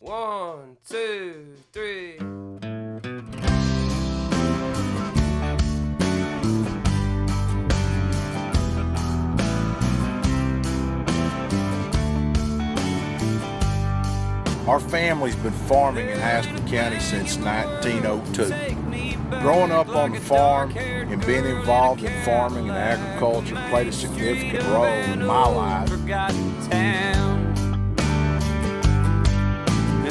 1, 2, 3. Our family's been farming in Haskell County since 1902. Growing up on the farm and being involved in farming and agriculture played a significant role in my life. And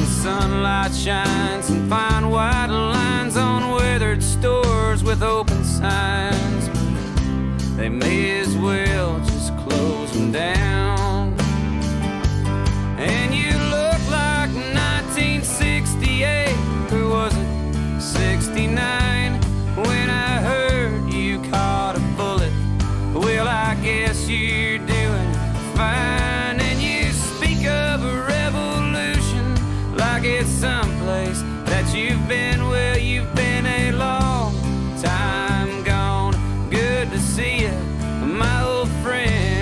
sunlight shines and fine white lines on weathered stores with open signs. They may as well just close them down. And you look like 1968, or was it 69, when I heard you caught a bullet. Well, I guess you're doing fine, and you speak of a revolution like it's someplace that you've been. Well, you've been a long time gone. Good to see you, my old friend.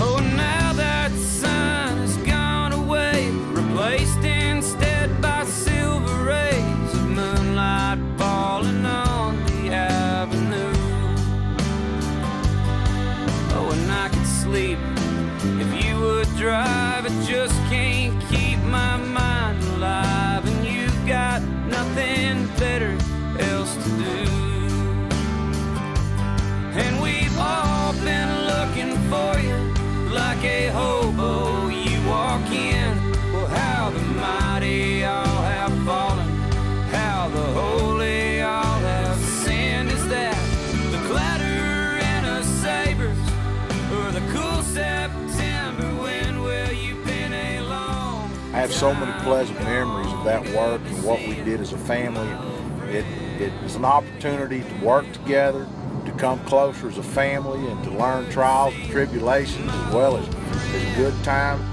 Oh, now that the sun has gone away, replaced instead by silver rays of moonlight falling on the avenue. Oh, and I could sleep if you would drive. I just can't keep my mind alive, and you've got nothing better else to do. And we've all been looking for you like a hobo. You walk in, well, how the mighty all have fallen, how the holy all have sinned. Is that the clatter in a sabers, or the cool September wind? Well, you've been a long I have so many pleasant memories of that work and what we did as a family. It was an opportunity to work together, to come closer as a family, and to learn trials and tribulations as well as good times.